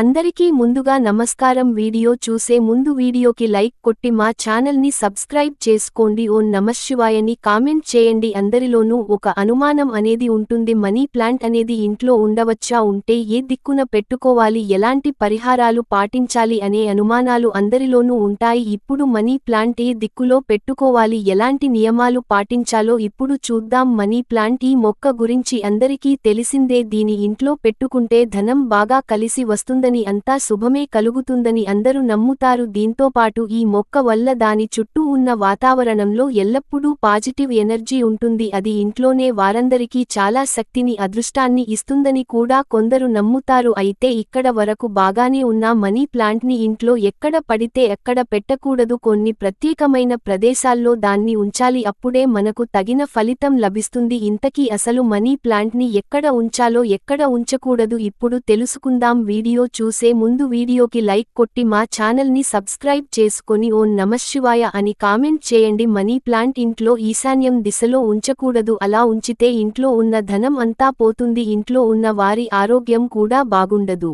అందరికీ ముందుగా నమస్కారం. వీడియో చూసే ముందు వీడియోకి లైక్ కొట్టి మా ఛానల్ని సబ్స్క్రైబ్ చేసుకోండి. ఓం నమఃశివాయని కామెంట్ చేయండి. అందరిలోనూ ఒక అనుమానం అనేది ఉంటుంది. మనీ ప్లాంట్ అనేది ఇంట్లో ఉండవచ్చా, ఉంటే ఏ దిక్కున పెట్టుకోవాలి, ఎలాంటి పరిహారాలు పాటించాలి అనే అనుమానాలు అందరిలోనూ ఉంటాయి. ఇప్పుడు మనీ ప్లాంట్ ఏ దిక్కులో పెట్టుకోవాలి, ఎలాంటి నియమాలు పాటించాలో ఇప్పుడు చూద్దాం. మనీ ప్లాంట్ ఈ మొక్క గురించి అందరికీ తెలిసిందే. దీని ఇంట్లో పెట్టుకుంటే ధనం బాగా కలిసి వస్తుంది, అంతా శుభమే కలుగుతుందని అందరూ నమ్ముతారు. దీంతోపాటు ఈ మొక్క వల్ల దాని చుట్టూ ఉన్న వాతావరణంలో ఎల్లప్పుడూ పాజిటివ్ ఎనర్జీ ఉంటుంది. అది ఇంట్లోనే వారందరికీ చాలా శక్తిని, అదృష్టాన్ని ఇస్తుందని కూడా కొందరు నమ్ముతారు. అయితే ఇక్కడ వరకు బాగానే ఉన్న మనీ ప్లాంట్ని ఇంట్లో ఎక్కడ పడితే ఎక్కడ పెట్టకూడదు. కొన్ని ప్రత్యేకమైన ప్రదేశాల్లో దాన్ని ఉంచాలి. అప్పుడే మనకు తగిన ఫలితం లభిస్తుంది. ఇంతకీ అసలు మనీ ప్లాంట్ని ఎక్కడ ఉంచాలో, ఎక్కడ ఉంచకూడదు ఇప్పుడు తెలుసుకుందాం. వీడియో చూసే ముందు వీడియోకి లైక్ కొట్టి మా ఛానల్ని సబ్స్క్రైబ్ చేసుకొని ఓం నమఃశివాయ అని కామెంట్ చేయండి. మనీ ప్లాంట్ ఇంట్లో ఈశాన్యం దిశలో ఉంచకూడదు. అలా ఉంచితే ఇంట్లో ఉన్న ధనం అంతా పోతుంది. ఇంట్లో ఉన్న వారి ఆరోగ్యం కూడా బాగుండదు.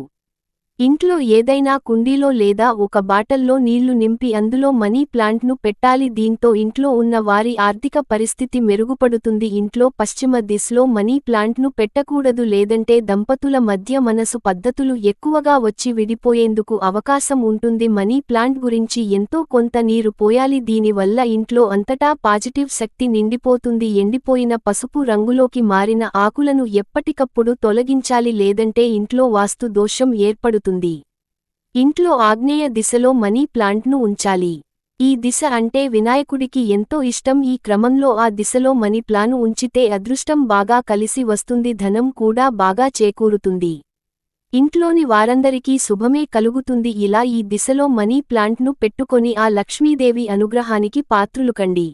ఇంట్లో ఏదైనా కుండీలో లేదా ఒక బాటల్లో నీళ్లు నింపి అందులో మనీ ప్లాంట్ను పెట్టాలి. దీంతో ఇంట్లో ఉన్న వారి ఆర్థిక పరిస్థితి మెరుగుపడుతుంది. ఇంట్లో పశ్చిమ దిశలో మనీ ప్లాంట్ను పెట్టకూడదు, లేదంటే దంపతుల మధ్య మనసు పద్ధతులు ఎక్కువగా వచ్చి విడిపోయేందుకు అవకాశం ఉంటుంది. మనీ ప్లాంట్ గురించి ఎంతో కొంత నీరు పోయాలి. దీనివల్ల ఇంట్లో అంతటా పాజిటివ్ శక్తి నిండిపోతుంది. ఎండిపోయిన పసుపు రంగులోకి మారిన ఆకులను ఎప్పటికప్పుడు తొలగించాలి, లేదంటే ఇంట్లో వాస్తు దోషం ఏర్పడుతుంది. ఇంట్లో ఆగ్నేయ దిశలో మనీ ప్లాంట్ను ఉంచాలి. ఈ దిశ అంటే వినాయకుడికి ఎంతో ఇష్టం. ఈ క్రమంలో ఆ దిశలో మనీ ప్లాంట్ను ఉంచితే అదృష్టం బాగా కలిసి వస్తుంది, ధనం కూడా బాగా చేకూరుతుంది. ఇంట్లోని వారందరికీ శుభమే కలుగుతుంది. ఇలా ఈ దిశలో మనీ ప్లాంట్ను పెట్టుకొని ఆ లక్ష్మీదేవి అనుగ్రహానికి పాత్రులు కండి.